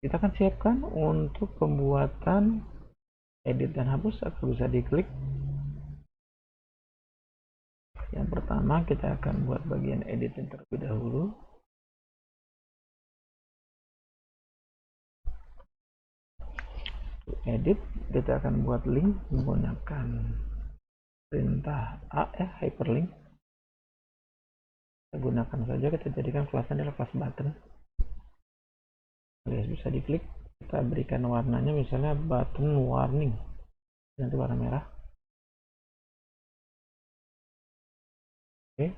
Kita akan siapkan untuk pembuatan edit dan hapus atau bisa diklik. Yang pertama kita akan buat bagian edit terlebih dahulu. Edit, kita akan buat link menggunakan perintah hyperlink. Kita gunakan saja, kita jadikan kelasnya adalah kelas button. Alias bisa diklik, kita berikan warnanya misalnya button warning, nanti warna merah. Oke.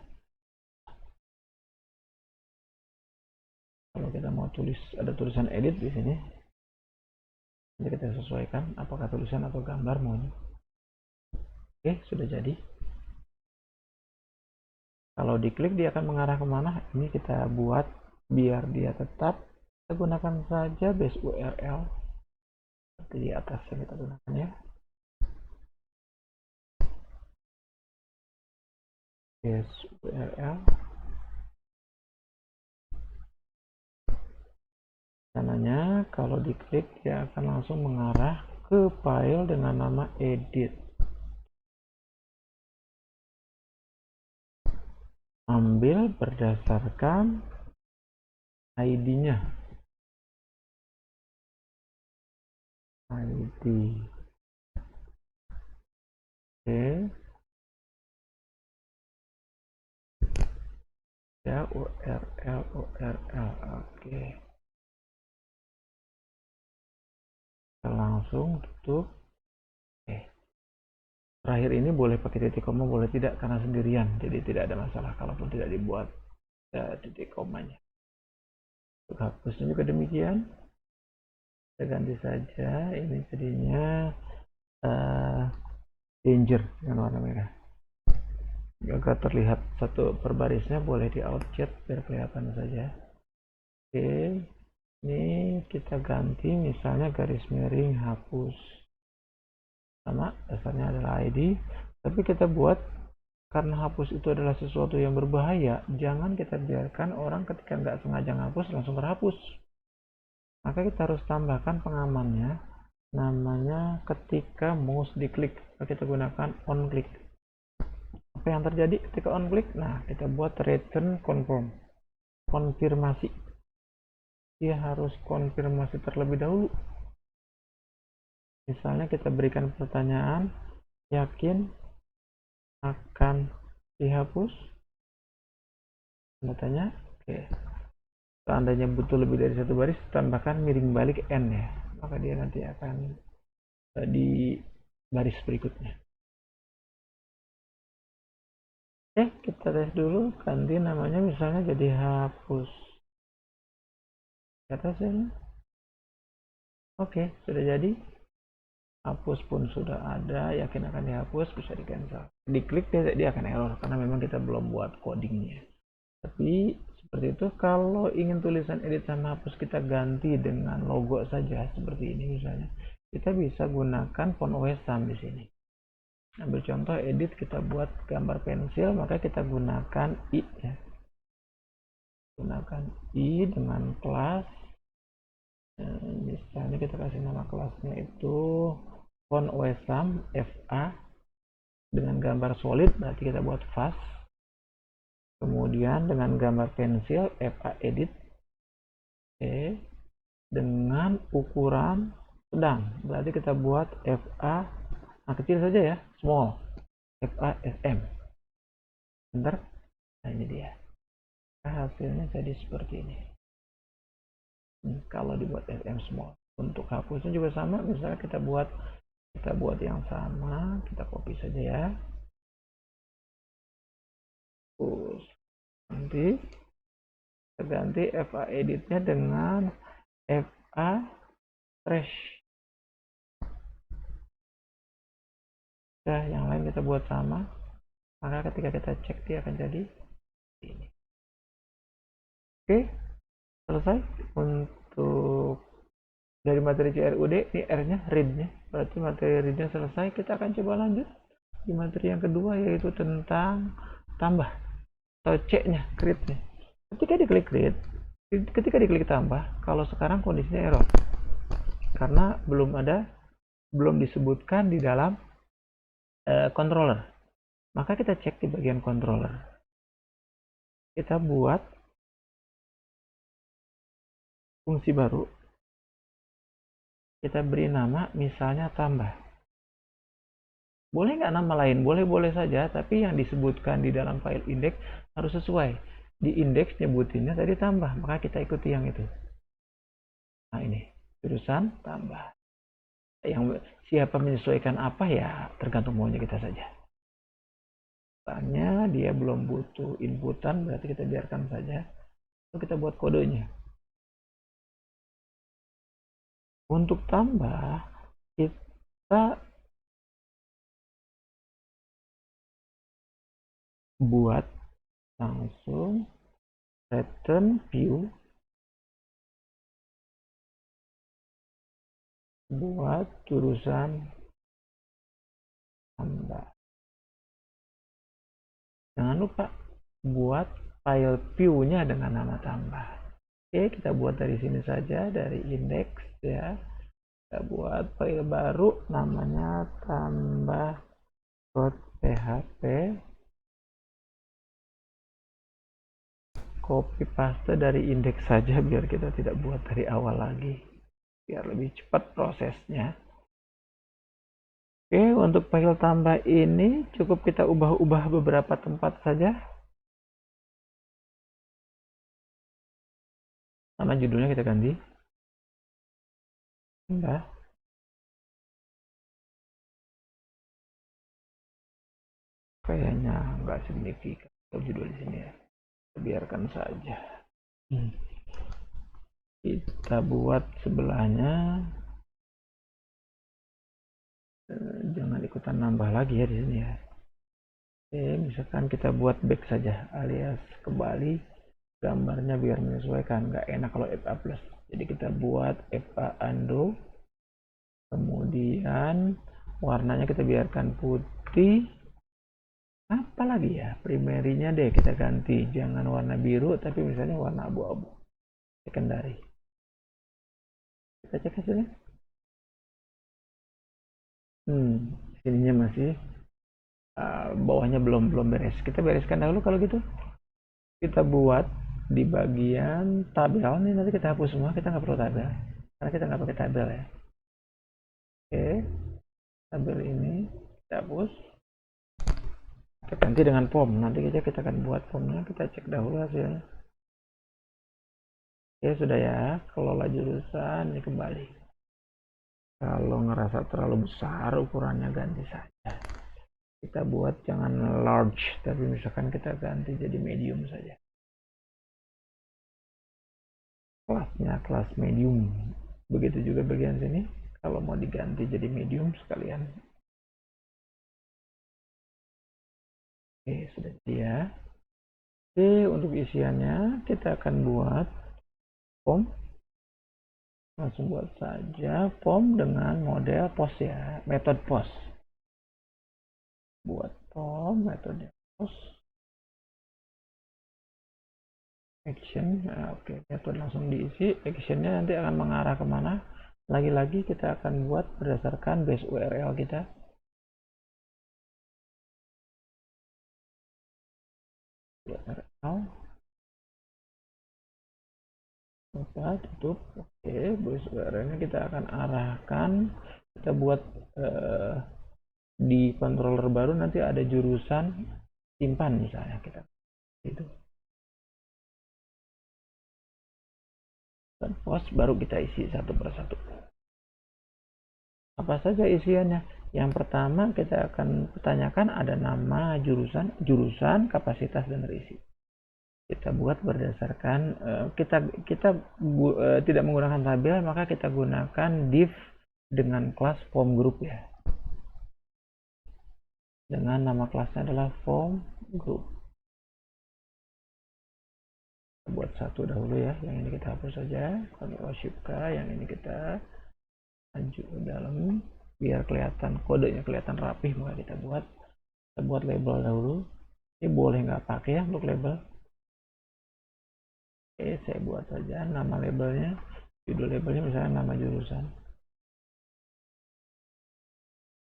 Kalau kita mau tulis, ada tulisan edit di sini. Nanti kita sesuaikan apakah tulisan atau gambar maunya. Oke, sudah jadi. Kalau diklik dia akan mengarah kemana? Ini kita buat biar dia tetap. Kita gunakan saja base URL seperti di atas yang kita gunakan ya. Base URL. Caranya kalau diklik dia akan langsung mengarah ke file dengan nama edit. Ambil berdasarkan ID-nya. ID. Oke. Ya, URL. Oke. Kita langsung tutup. Oke. Terakhir ini boleh pakai titik koma, boleh tidak karena sendirian, jadi tidak ada masalah kalaupun tidak dibuat titik komanya. Untuk hapusnya juga demikian. Kita ganti saja, ini jadinya danger dengan warna merah. Agar terlihat satu per barisnya boleh di outjet biar kelihatan saja. Oke, ini kita ganti misalnya garis miring hapus, sama dasarnya adalah ID, tapi kita buat karena hapus itu adalah sesuatu yang berbahaya, jangan kita biarkan orang ketika nggak sengaja ngapus langsung terhapus. Maka kita harus tambahkan pengamannya, namanya ketika mouse diklik, kita gunakan on click. Apa yang terjadi ketika on click? Nah, kita buat return confirm, konfirmasi. Dia harus konfirmasi terlebih dahulu. Misalnya kita berikan pertanyaan, yakin akan dihapus? Tanya, oke. Seandainya butuh lebih dari satu baris, tambahkan miring balik n ya, maka dia nanti akan di baris berikutnya. Oke, kita tes dulu, ganti namanya misalnya jadi hapus. Kita tes ya. Oke, sudah jadi. Hapus pun sudah ada, yakin akan dihapus, bisa di cancel. Diklik dia akan error karena memang kita belum buat codingnya. Tapi seperti itu, kalau ingin tulisan edit sama hapus kita ganti dengan logo saja seperti ini misalnya, kita bisa gunakan font OSM di sini. Ambil contoh edit, kita buat gambar pensil, maka kita gunakan i ya. Gunakan i dengan kelas. Misalnya kita kasih nama kelasnya itu font OSM FA dengan gambar solid, berarti kita buat fast. Kemudian dengan gambar pensil FA edit. Oke. Dengan ukuran sedang, berarti kita buat FA, nah kecil saja ya, small, FA SM. Bentar, nah ini dia. Nah, hasilnya jadi seperti ini. Kalau dibuat SM small. Untuk hapusnya juga sama, misalnya kita buat yang sama, kita copy saja ya. Terus nanti kita ganti FA editnya dengan FA trash. Nah, yang lain kita buat sama, maka ketika kita cek dia akan jadi ini. Oke, selesai untuk dari materi CRUD. Ini R-nya, read-nya, berarti materi read-nya selesai. Kita akan coba lanjut di materi yang kedua, yaitu tentang tambah atau C-nya, create-nya. Ketika diklik create, Ketika diklik tambah, kalau sekarang kondisinya error karena belum disebutkan di dalam controller. Maka kita cek di bagian controller. Kita buat fungsi baru. Kita beri nama misalnya tambah. Boleh nggak nama lain? Boleh-boleh saja, tapi yang disebutkan di dalam file index harus sesuai. Di index nyebutinnya tadi tambah, maka kita ikuti yang itu. Nah ini, jurusan tambah. Yang siapa menyesuaikan apa ya tergantung maunya kita saja. Misalnya dia belum butuh inputan, berarti kita biarkan saja. Lalu kita buat kodenya. Untuk tambah, kita buat langsung return view buat jurusan tambah. Jangan lupa buat file view-nya dengan nama tambah. Oke, kita buat dari sini saja, dari index ya. Kita buat file baru namanya tambah.php. Copy paste dari indeks saja biar kita tidak buat dari awal lagi, biar lebih cepat prosesnya. Oke, untuk file tambah ini cukup kita ubah-ubah beberapa tempat saja. Nama judulnya kita ganti tambah. Kayaknya nggak signifikan judul di sini ya, biarkan saja. Kita buat sebelahnya, jangan ikutan nambah lagi ya di sini ya. Oke, misalkan kita buat back saja alias kembali, gambarnya biar menyesuaikan, nggak enak kalau FA plus. Jadi kita buat FA undo, kemudian warnanya kita biarkan putih. Apa lagi ya, primary-nya deh kita ganti, jangan warna biru tapi misalnya warna abu-abu. Secondary, kita cek hasilnya. Sininya masih bawahnya belum beres. Kita bereskan dahulu kalau gitu. Kita buat di bagian tabel nih, nanti kita hapus semua, kita nggak perlu tabel karena kita nggak pakai tabel ya. Oke, tabel ini kita hapus, kita ganti dengan form. Nanti kita akan buat formnya, kita cek dahulu hasilnya. Oke, sudah ya. Kelola jurusan ini kembali. Kalau ngerasa terlalu besar ukurannya ganti saja. Kita buat jangan large, tapi misalkan kita ganti jadi medium saja. Kelasnya kelas medium. Begitu juga bagian sini, kalau mau diganti jadi medium sekalian. Oke, sudah dia. Oke, untuk isiannya kita akan buat form. Langsung buat saja form dengan model post ya, metode post. Buat form metode post. Action, nah, oke, metode langsung diisi. Actionnya nanti akan mengarah kemana? Lagi-lagi kita akan buat berdasarkan base URL kita. URL buka tutup. Oke, base URL-nya kita akan arahkan, kita buat di controller baru nanti ada jurusan simpan misalnya, kita itu dan post baru kita isi satu persatu. Apa saja isiannya? Yang pertama kita akan pertanyakan ada nama jurusan, kapasitas dan terisi. Kita buat berdasarkan kita tidak menggunakan tabel, maka kita gunakan div dengan kelas form group ya. Dengan nama kelasnya adalah form group. Kita buat satu dahulu ya, yang ini kita hapus saja, Ctrl Shift K, yang ini kita maju ke dalam biar kelihatan kodenya kelihatan rapih, maka kita buat label dahulu. Ini boleh nggak pakai ya untuk label, Oke, saya buat saja nama labelnya, judul labelnya misalnya nama jurusan.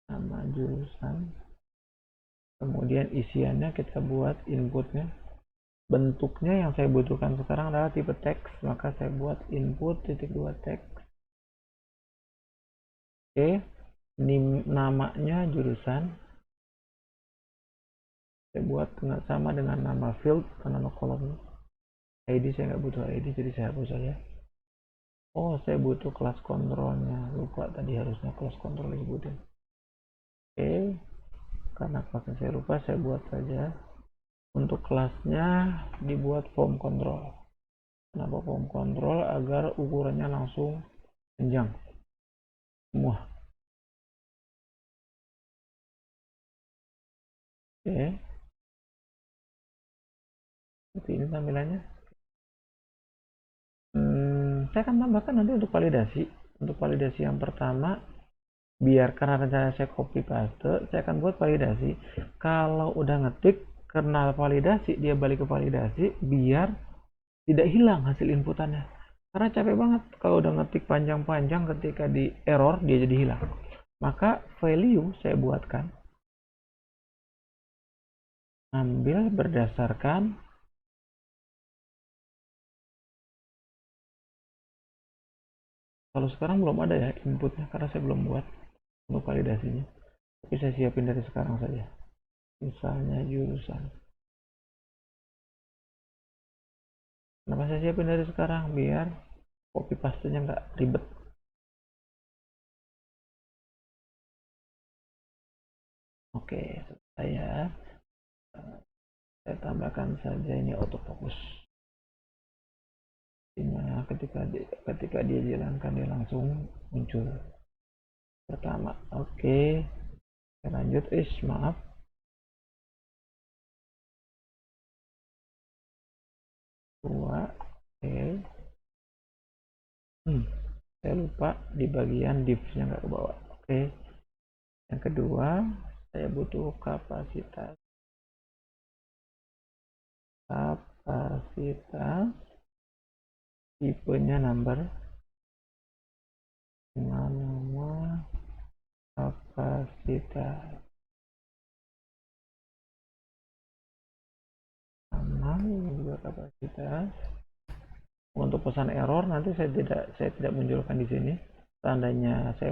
Nama jurusan. Kemudian isiannya kita buat inputnya. Bentuknya yang saya butuhkan sekarang adalah tipe teks, maka saya buat input titik 2 teks. Oke, ini namanya jurusan. Saya buat sama dengan nama field atau nama kolom. ID saya nggak butuh ID, jadi saya hapus saja. Oh, saya butuh kelas kontrolnya. Lupa tadi harusnya kelas kontrol disebutin. Oke, karena kelasnya saya lupa, saya buat saja. Untuk kelasnya dibuat form control. Kenapa form control? Agar ukurannya langsung panjang semua. Oke, seperti ini tampilannya. Saya akan tambahkan nanti untuk validasi. Untuk validasi yang pertama, biar karena rencana saya copy paste, saya akan buat validasi. Kalau udah ngetik kena validasi, dia balik ke validasi biar tidak hilang hasil inputannya. Karena capek banget kalau udah ngetik panjang-panjang, ketika di error dia jadi hilang. Maka value saya buatkan ambil berdasarkan kalau sekarang belum ada ya inputnya karena saya belum buat untuk validasinya. Tapi saya siapin dari sekarang saja. Misalnya jurusan. Kenapa saya siapin dari sekarang? Biar copy paste-nya nggak ribet. Oke, saya tambahkan saja ini autofocus. Dimana ketika dia jalankan dia langsung muncul. Pertama, oke. Saya lanjut, maaf. Dua, oke. Saya lupa di bagian div-nya nggak ke bawah. Oke. Yang kedua, saya butuh kapasitas tipenya number dengan nama kapasitas nama ini juga kapasitas. Untuk pesan error nanti saya tidak munculkan di sini. Seandainya saya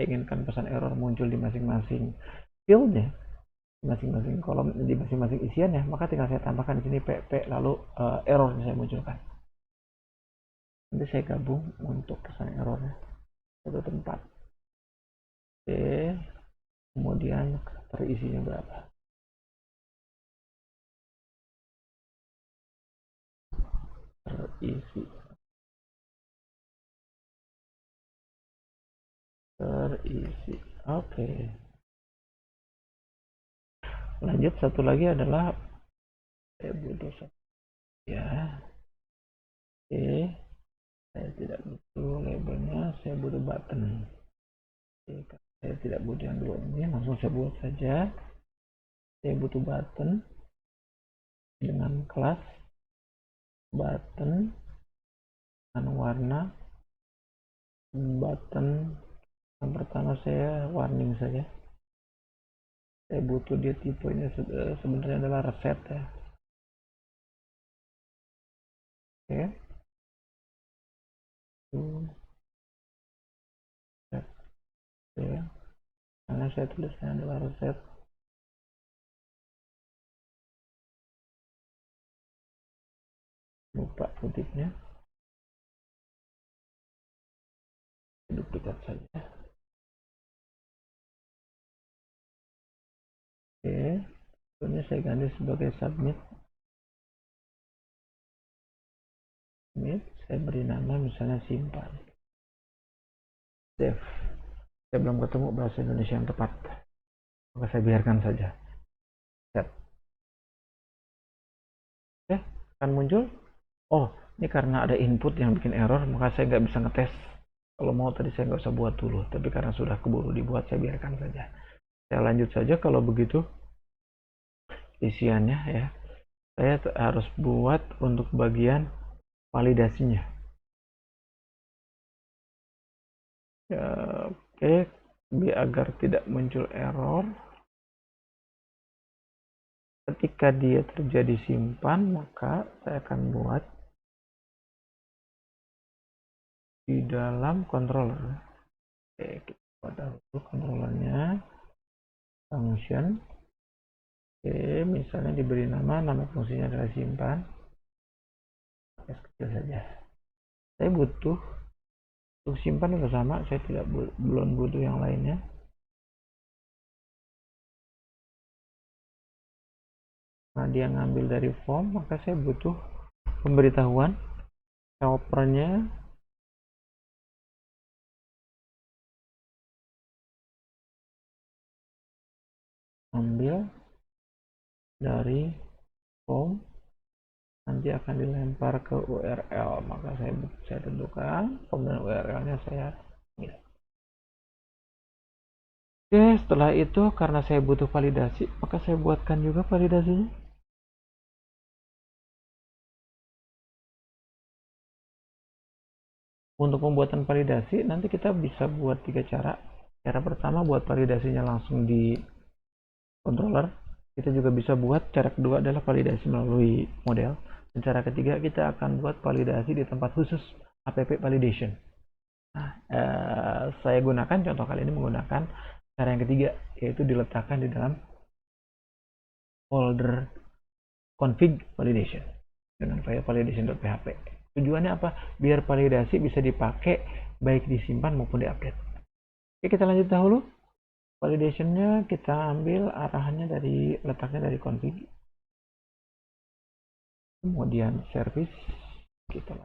inginkan pesan error muncul di masing-masing fieldnya, masing-masing kolom, di masing-masing isiannya, maka tinggal saya tambahkan di sini pp lalu errornya saya munculkan. Nanti saya gabung untuk pesan errornya satu tempat. Oke, kemudian terisinya berapa? Terisi. Oke. Lanjut, satu lagi adalah saya butuh ya. Oke, saya tidak butuh labelnya, saya butuh button. Oke, saya tidak butuh yang dua ini, langsung saya buat saja. Saya butuh button dengan kelas button dengan warna button. Yang pertama saya warning saja. Saya butuh dia tipenya sebenarnya adalah reset ya. Oke. Ya. Karena saya tulisnya adalah reset. Lupa kutipnya. Duplikat saja. Oke. Ini saya ganti sebagai submit. Saya beri nama misalnya simpan. Save. Saya belum ketemu bahasa Indonesia yang tepat, maka saya biarkan saja. Set. Oke, akan muncul. Oh, ini karena ada input yang bikin error, maka saya nggak bisa ngetes. Kalau mau tadi saya nggak usah buat dulu, tapi karena sudah keburu dibuat, saya biarkan saja. Saya lanjut saja kalau begitu isiannya ya. Saya harus buat untuk bagian validasinya. Ya, oke, biar agar tidak muncul error, ketika dia terjadi simpan, maka saya akan buat di dalam controller. Oke, kita buat dahulu controllernya, function. Oke, misalnya diberi nama fungsinya adalah simpan. S kecil saja. Saya butuh untuk simpan juga sama, saya belum butuh yang lainnya. Nah, dia ngambil dari form, maka saya butuh pemberitahuan helpernya. Ambil dari form, nanti akan dilempar ke URL, maka saya tentukan form dan URL-nya saya ambil. Oke, setelah itu karena saya butuh validasi, maka saya buatkan juga validasinya. Untuk pembuatan validasi nanti kita bisa buat 3 cara. Cara pertama buat validasinya langsung di controller. Kita juga bisa buat cara kedua adalah validasi melalui model. Dan cara ketiga kita akan buat validasi di tempat khusus app validation. Nah, saya gunakan contoh kali ini menggunakan cara yang ketiga, yaitu diletakkan di dalam folder config validation dengan file validation.php. Tujuannya apa? Biar validasi bisa dipakai baik disimpan maupun diupdate. Oke, kita lanjut dahulu. Validationnya kita ambil arahannya dari letaknya dari config, kemudian service, kita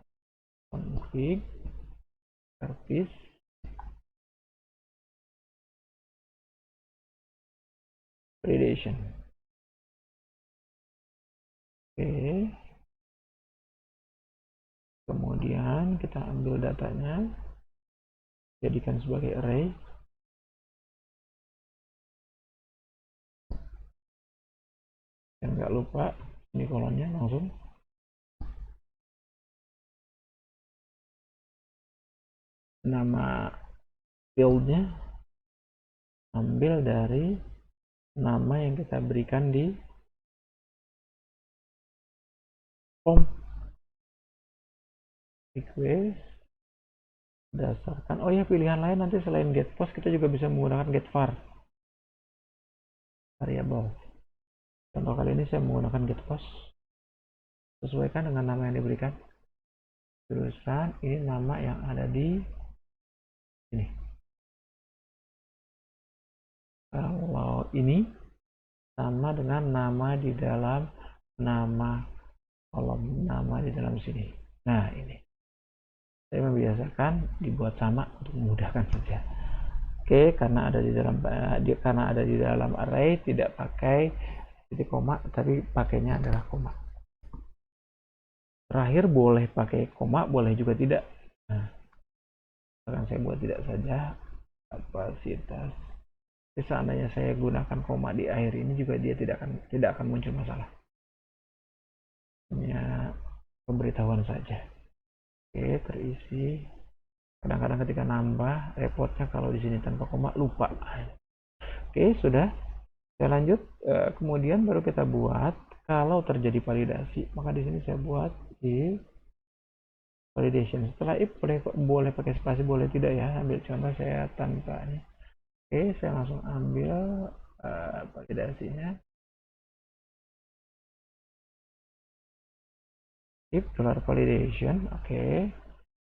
config service validation. Oke, kemudian kita ambil datanya, jadikan sebagai array. Dan nggak lupa ini kolonnya langsung. Nama fieldnya ambil dari nama yang kita berikan di form request berdasarkan, oh ya, pilihan lain nanti selain get post kita juga bisa menggunakan get var variable. Contoh kali ini saya menggunakan get post, sesuaikan dengan nama yang diberikan. Jurusan ini nama yang ada di sini. Kalau ini sama dengan nama di dalam nama kolom nama di dalam sini. Nah, ini saya membiasakan dibuat sama untuk memudahkan saja. Oke, karena ada di dalam array tidak pakai titik koma, tapi pakainya adalah koma. Terakhir boleh pakai koma, boleh juga tidak. Nah, akan saya buat tidak saja. Kapasitas. Seandainya saya gunakan koma di akhir ini juga dia tidak akan muncul masalah. Hanya pemberitahuan saja. Oke, terisi. Kadang-kadang ketika nambah repotnya kalau di sini tanpa koma lupa. Oke, sudah. Saya lanjut. Kemudian baru kita buat kalau terjadi validasi, maka di sini saya buat if validation. Setelah if boleh pakai spasi, boleh tidak ya. Ambil contoh saya tanpa ini. Oke, saya langsung ambil validasinya. If $validation, oke.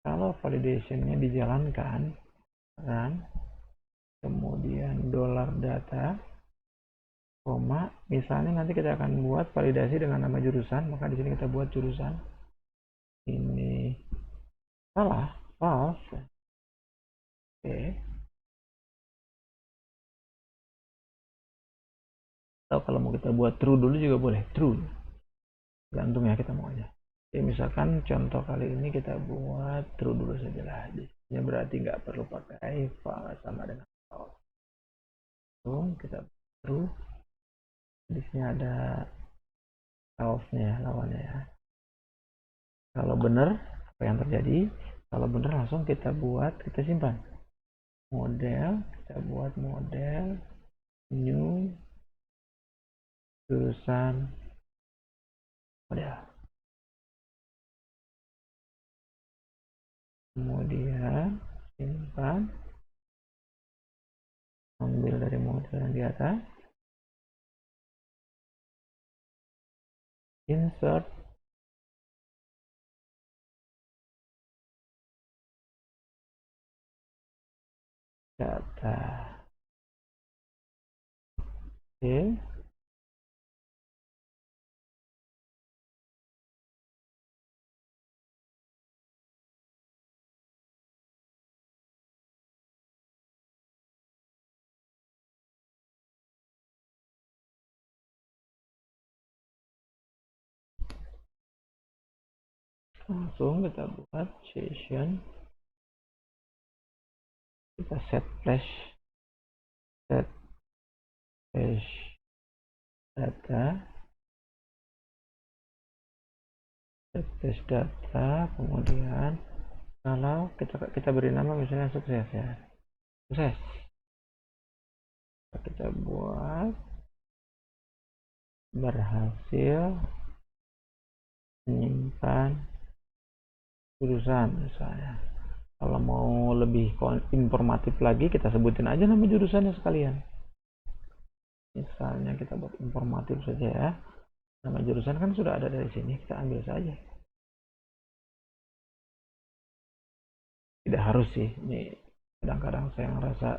Kalau validationnya dijalankan, run, kemudian $data, koma, misalnya nanti kita akan buat validasi dengan nama jurusan, maka di sini kita buat jurusan. Ini salah, false. Oke. Atau kalau mau kita buat true dulu juga boleh, true. Gantung ya kita maunya. Oke, misalkan contoh kali ini kita buat true dulu saja lah. Ini berarti nggak perlu pakai false sama dengan false. Kita true. Di sini ada false-nya lawannya ya. Kalau benar, apa yang terjadi? Kalau benar langsung kita buat, kita simpan. Model, kita buat model new jurusan model. Kemudian simpan, ambil dari model yang di atas, insert, data. Oke. Langsung kita buat session, kita set flash data, set flash data, kemudian kalau kita beri nama misalnya sukses ya, sukses. Kita buat berhasil menyimpan jurusan misalnya. Kalau mau lebih informatif lagi, kita sebutin aja nama jurusannya sekalian. Misalnya kita buat informatif saja ya. Nama jurusan kan sudah ada dari sini, kita ambil saja. Tidak harus sih, ini kadang-kadang saya ngerasa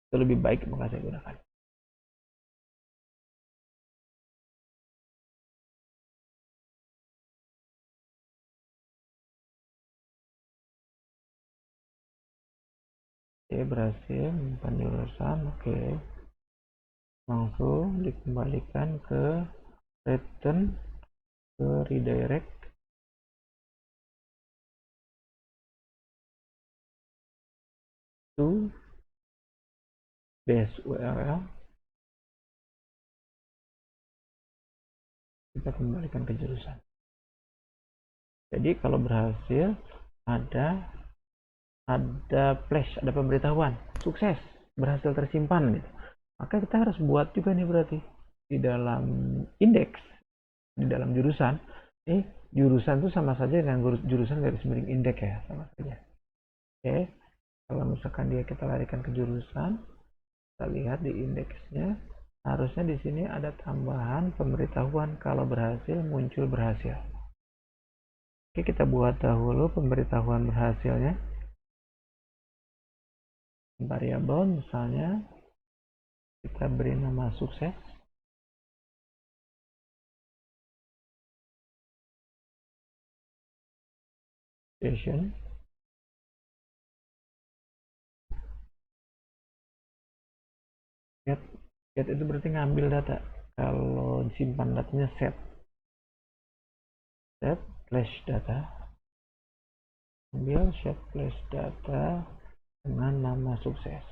itu lebih baik maka saya gunakan. Oke, berhasil menyimpan jurusan. Oke, langsung dikembalikan ke return, ke redirect to base URL. Kita kembalikan ke jurusan. Jadi kalau berhasil ada flash, ada pemberitahuan sukses, berhasil tersimpan gitu. Maka kita harus buat juga nih berarti di dalam indeks, di dalam jurusan. Jurusan itu sama saja dengan jurusan garis miring indeks ya, sama saja. Oke, kalau misalkan kita larikan ke jurusan, kita lihat di indeksnya, harusnya di sini ada tambahan pemberitahuan kalau berhasil, muncul berhasil. Oke, kita buat dahulu pemberitahuan berhasilnya. Variabel misalnya kita beri nama sukses. Session. Get itu berarti ngambil data. Kalau simpan datanya set flash data. Ambil set flash data dengan nama sukses.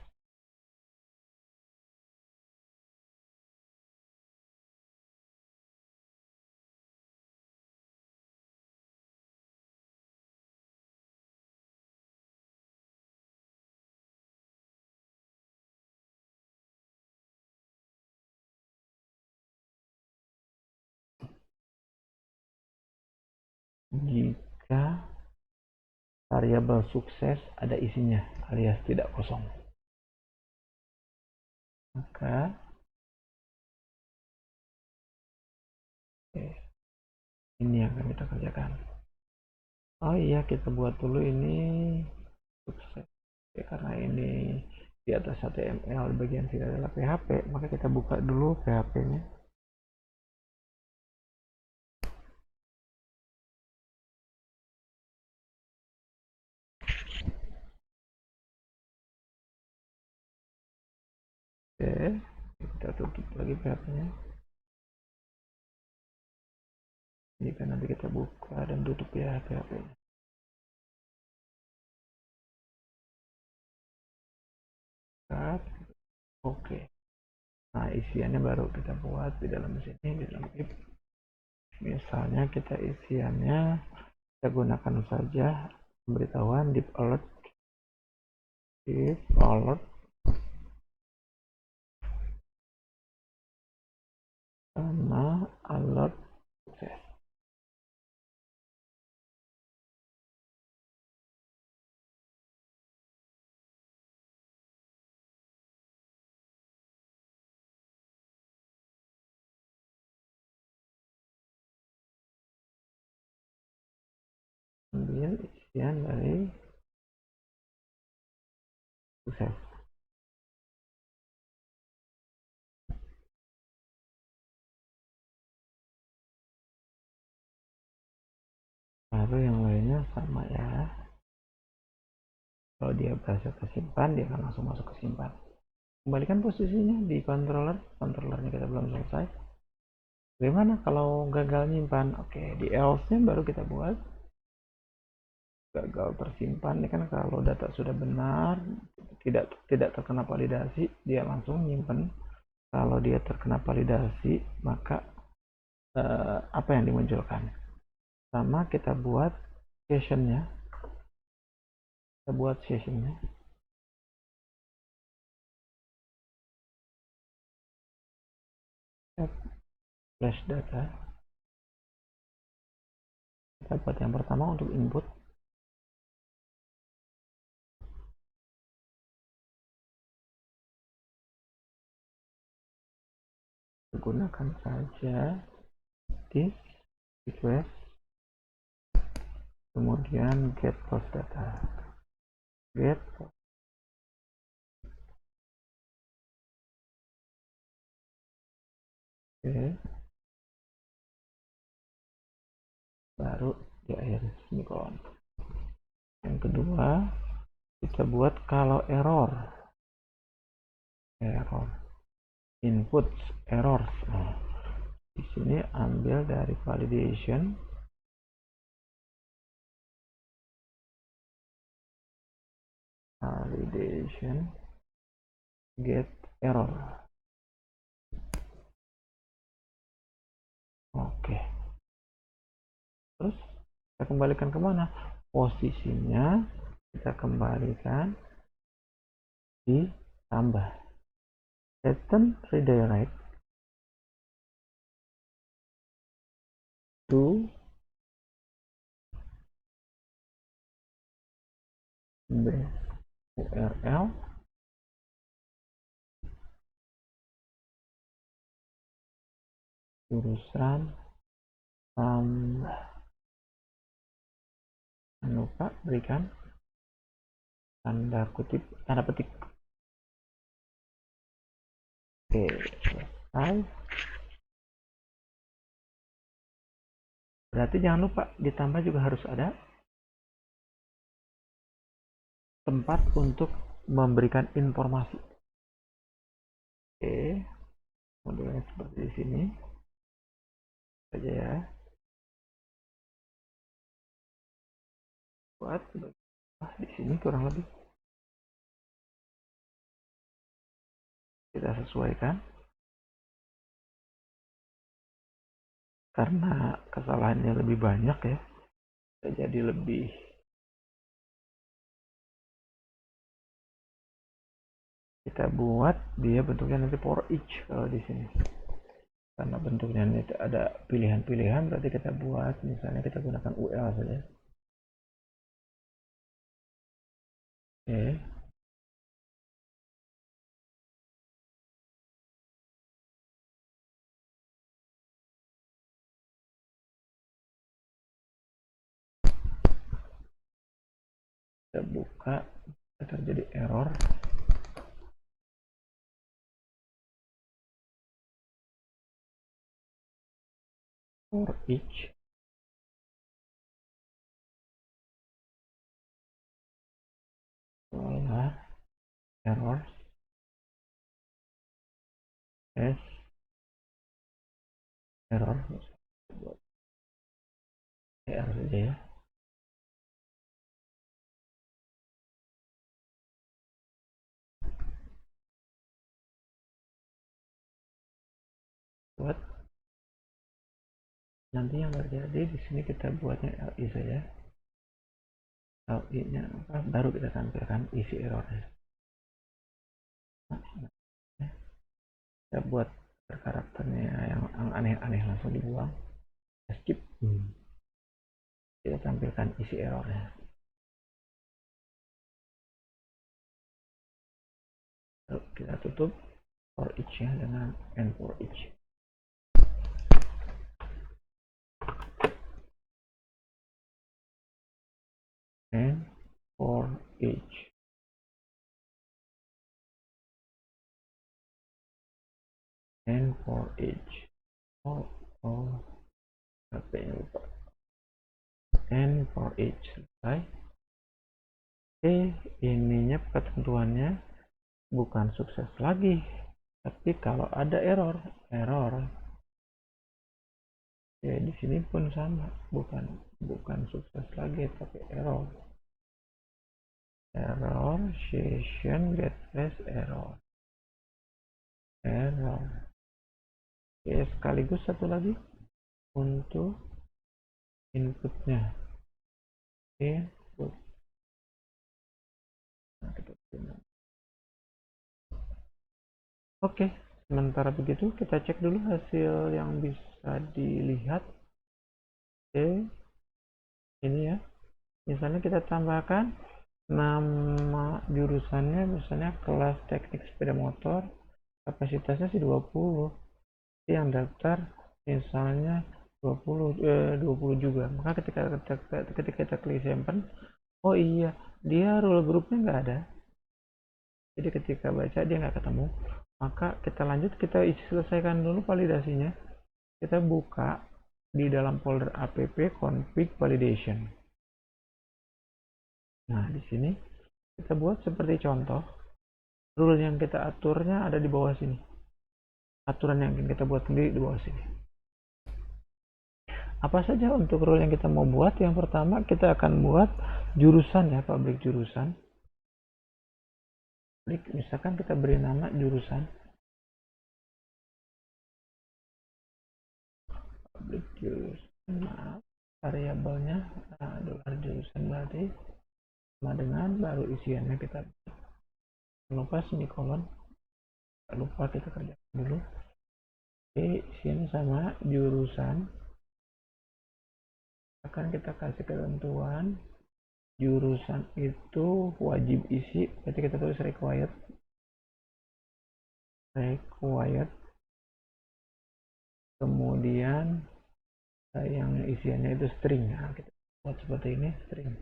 Jika variabel sukses ada isinya alias tidak kosong, maka ini yang akan kita kerjakan. Oh iya, kita buat dulu ini sukses ya, karena ini di atas HTML bagian sini adalah PHP, maka kita buka dulu PHP nya. Oke, kita tutup lagi PHP nya. Jika nanti kita buka dan tutup ya PHP nya. Oke, nah isiannya baru kita buat di dalam sini, di dalam if. Misalnya kita isiannya kita gunakan saja pemberitahuan deep alert sama alert sukses. Ambil isian dari sukses. Lalu yang lainnya sama ya. Kalau dia berhasil kesimpan, dia akan langsung masuk ke simpan. Kembalikan posisinya di controllernya kita belum selesai. Bagaimana kalau gagal nyimpan? Oke, di else-nya baru kita buat gagal tersimpan. Ini kan kalau data sudah benar, tidak terkena validasi, dia langsung nyimpan. Kalau dia terkena validasi, maka apa yang dimunculkan? Sama kita buat sessionnya. Flash data. Kita buat yang pertama untuk input. Gunakan saja this request, kemudian get post data, get oke, baru di akhir semikolon. Yang kedua, kita buat kalau error input errors. Nah, di sini ambil dari validation get error. Oke, terus kita kembalikan kemana? Posisinya kita kembalikan di tambah return redirect to base URL jurusan tambah. Jangan lupa berikan tanda petik. Oke, selesai. Berarti jangan lupa ditambah juga harus ada tempat untuk memberikan informasi. Oke, modelnya seperti di sini saja ya. Buat di sini kurang lebih kita sesuaikan karena kesalahannya lebih banyak ya, jadi lebih kita buat dia bentuknya nanti for each. Kalau di sini karena bentuknya ini ada pilihan-pilihan, berarti kita buat misalnya kita gunakan UL saja. Oke, kita buka, terjadi error. For each error s error buat error saja ya. Buat nanti yang terjadi di sini kita buatnya LI saja. LI nya apa, baru kita tampilkan isi errornya. Kita buat karakternya yang aneh-aneh langsung dibuang, skip. Kita tampilkan isi errornya. Lalu kita tutup for each nya dengan end for each. And for each. And for each. Oh, apa yang lupa. And for each. Selesai. Ininya ketentuannya bukan sukses lagi, tapi kalau ada error. Di sini pun sama, bukan sukses lagi, tapi error session get flash error. Sekaligus satu lagi untuk inputnya. Input. Oke, sementara begitu kita cek dulu hasil yang bisa dilihat. Ini ya, misalnya kita tambahkan nama jurusannya, misalnya kelas teknik sepeda motor, kapasitasnya sih 20, yang daftar misalnya 20 juga. Maka ketika kita klik simpan, oh iya, dia role grupnya nggak ada, jadi ketika baca dia nggak ketemu. Maka kita lanjut, kita selesaikan dulu validasinya. Kita buka di dalam folder app config validation. Nah, di sini kita buat seperti contoh. Rule yang kita aturnya ada di bawah sini. Aturan yang kita buat sendiri di bawah sini. Apa saja untuk rule yang kita mau buat? Yang pertama kita akan buat jurusan ya, public jurusan. Misalkan kita beri nama jurusan. Public jurusan, maaf, variabelnya dolar jurusan berarti sama dengan, baru isiannya kita lupa semikolon, lupa kita kerjakan dulu. Isiannya sama, jurusan akan kita kasih ketentuan jurusan itu wajib isi, berarti kita tulis required. Kemudian yang isiannya itu string. Nah, kita buat seperti ini, string.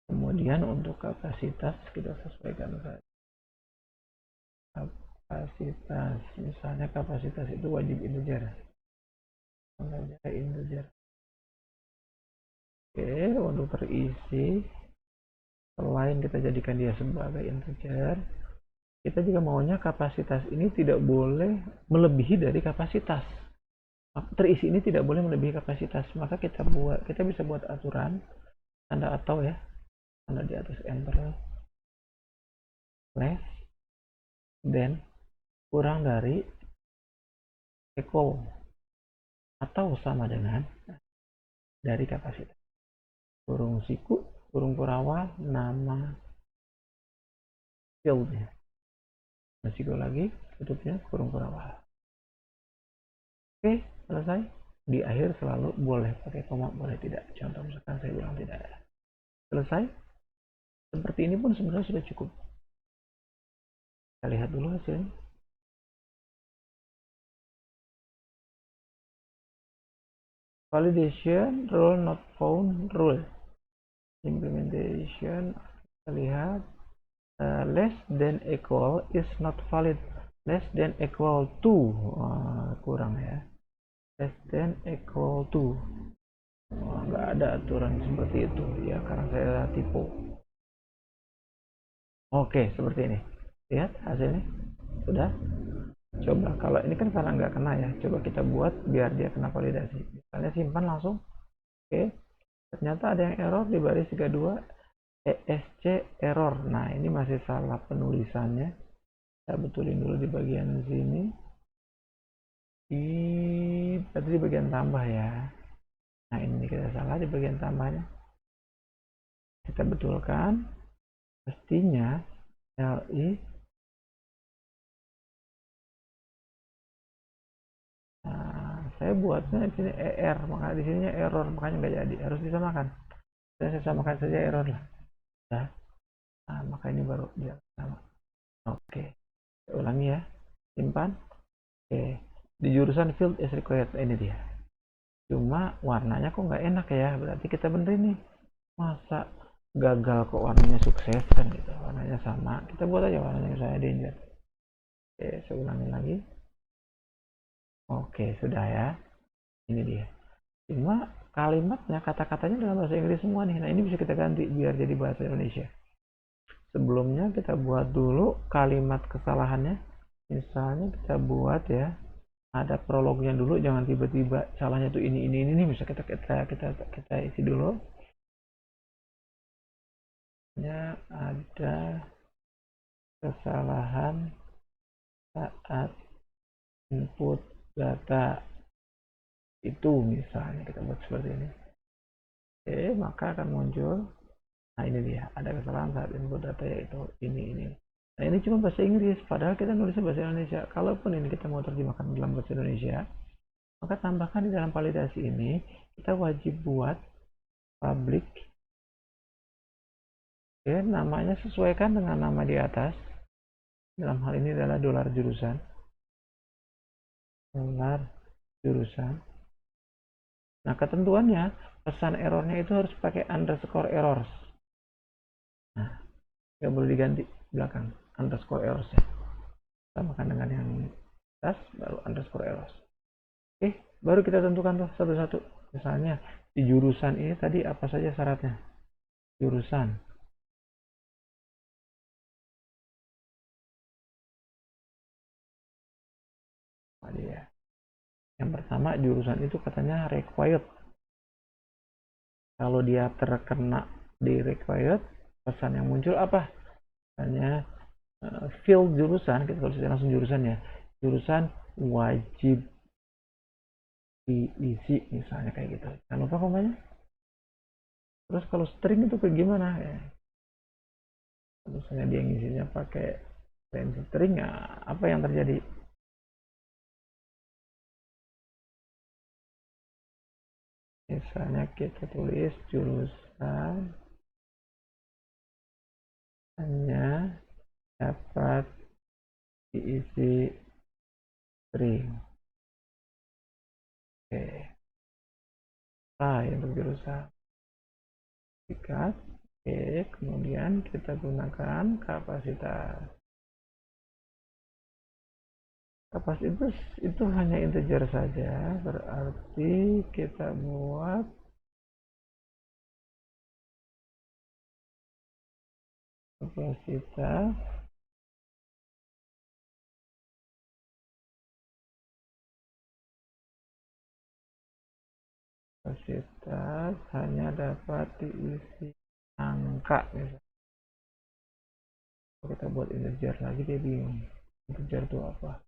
Kemudian untuk kapasitas kita sesuaikan saja. Kapasitas, misalnya kapasitas itu wajib integer. Oke, untuk terisi, selain kita jadikan dia sebagai integer, kita juga maunya kapasitas ini tidak boleh melebihi dari kapasitas. Terisi ini tidak boleh melebihi kapasitas. Maka kita bisa buat aturan tanda atau ya, tanda di atas enter, less than, kurang dari, equal atau sama dengan dari kapasitas. Kurung siku, kurung kurawal, nama fieldnya. Siku lagi, tutupnya kurung kurawal. Oke, selesai. Di akhir selalu boleh pakai koma, boleh tidak. Contoh misalkan saya bilang tidak. Selesai. Seperti ini pun sebenarnya sudah cukup. Kita lihat dulu hasilnya. Validation rule not found rule. Implementation, kita lihat less than equal is not valid. Less than equal to, kurang ya. Less than equal to, nggak ada aturan seperti itu ya, karena saya tipe. Oke, seperti ini. Lihat hasilnya sudah. Coba kalau ini kan karena nggak kena ya, coba kita buat biar dia kena validasi. Misalnya simpan langsung. Oke, ternyata ada yang error di baris 32, ESC error. Nah, ini masih salah penulisannya. Kita betulin dulu di bagian sini. berarti di bagian tambah ya. Nah ini kita salah di bagian tambahnya, kita betulkan. Pastinya LI, nah saya buatnya di sini ER, maka di sininya error, makanya nggak jadi, harus disamakan. Saya samakan saja error lah ya. Nah maka ini baru dia sama. Oke, saya ulangi ya, simpan. Oke, di jurusan field is required, ini dia. Cuma warnanya kok nggak enak ya, berarti kita benerin nih. Masa gagal kok warnanya sukses kan gitu, warnanya sama, kita buat aja warnanya misalnya danger. Oke, saya ulangi lagi. Oke, sudah ya, ini dia. Cuma kalimatnya, kata-katanya dalam bahasa Inggris semua nih. Nah ini bisa kita ganti biar jadi bahasa Indonesia. Sebelumnya kita buat dulu kalimat kesalahannya. Misalnya kita buat ya, ada prolognya dulu, jangan tiba-tiba salahnya tuh ini bisa kita isi dulu. Ya, ada kesalahan saat input data itu, misalnya kita buat seperti ini. Oke, maka akan muncul, nah ini dia, ada kesalahan saat input data yaitu ini. Nah ini cuma bahasa Inggris, padahal kita nulisnya bahasa Indonesia. Kalaupun ini kita mau terjemahkan dalam bahasa Indonesia, maka tambahkan di dalam validasi ini, kita wajib buat public. Oke, namanya sesuaikan dengan nama di atas. Dalam hal ini adalah dolar jurusan. Nah ketentuannya, pesan errornya itu harus pakai underscore errors. Nah, nggak boleh diganti belakang underscore errors ya. Samakan dengan yang atas, baru underscore errors. Oke, baru kita tentukan tuh satu-satu. Misalnya di jurusan ini tadi apa saja syaratnya? Jurusan. Nah, dia. Yang pertama, jurusan itu katanya required. Kalau dia terkena di required, pesan yang muncul apa? Misalnya field jurusan, kita tulis langsung jurusannya. Jurusan wajib diisi, misalnya kayak gitu. Jangan lupa komanya. Terus kalau string itu kayak gimana ya? Misalnya dia ngisinya pakai string, ya apa yang terjadi? Misalnya kita tulis jurusan hanya dapat diisi string. Oke, untuk jurusan sikat. Oke, kemudian kita gunakan kapasitas. Kapasitas itu hanya integer saja, berarti kita buat kapasitas hanya dapat diisi angka, misalnya. Kalau kita buat integer lagi dia bingung, integer itu apa.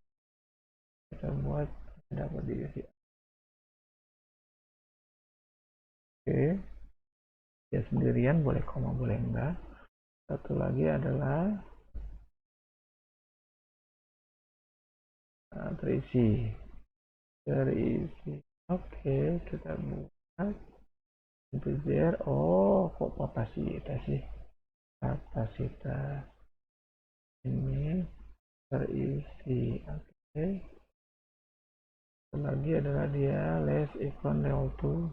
Kita buat dapat diisi. Oke, ya sendirian, boleh koma boleh enggak. Satu lagi adalah terisi. Oke, kita buat integer. Oh, kok kapasitas sih? Kapasitas ini terisi. Oke, satu lagi adalah dia less equal to,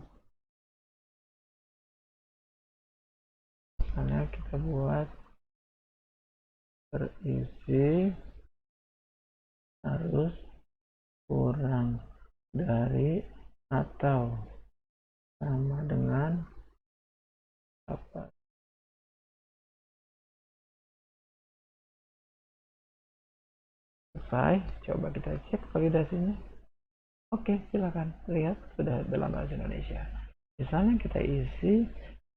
misalnya kita buat terisi harus kurang dari atau sama dengan apa. Selesai, coba kita cek validasinya. Oke, silakan lihat sudah dalam bahasa Indonesia. Misalnya kita isi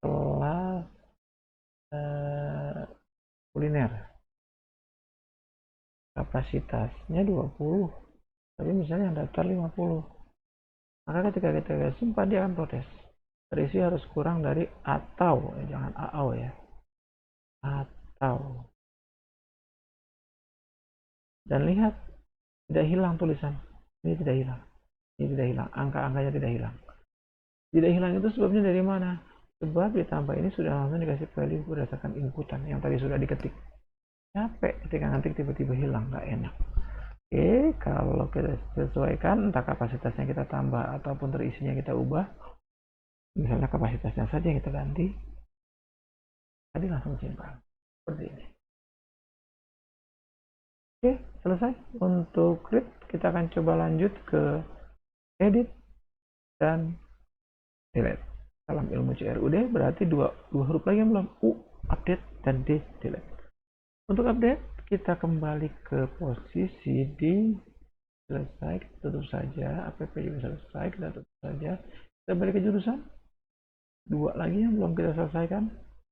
kelas kuliner, kapasitasnya 20, tapi misalnya yang daftar 50. Maka ketika kita simpan dia akan protes. Terisi harus kurang dari atau, jangan AAU ya. Atau. Dan lihat, tidak hilang tulisan. Ini tidak hilang. Ini tidak hilang. Angka-angkanya tidak hilang. Tidak hilang itu sebabnya dari mana? Sebab ditambah ini sudah langsung dikasih value berdasarkan inputan yang tadi sudah diketik. Capek ketika ngetik tiba-tiba hilang, nggak enak. Oke, kalau kita sesuaikan entah kapasitasnya kita tambah ataupun terisinya kita ubah, misalnya kapasitasnya saja yang kita ganti, tadi langsung simpan seperti ini. Oke, selesai. Untuk read kita akan coba lanjut ke edit dan delete. Dalam ilmu CRUD berarti dua huruf lagi yang belum, U update dan D delete. Untuk update kita kembali ke posisi di selesai, kita tutup saja. App juga selesai, kita tutup saja. Kita balik ke jurusan. Dua lagi yang belum kita selesaikan.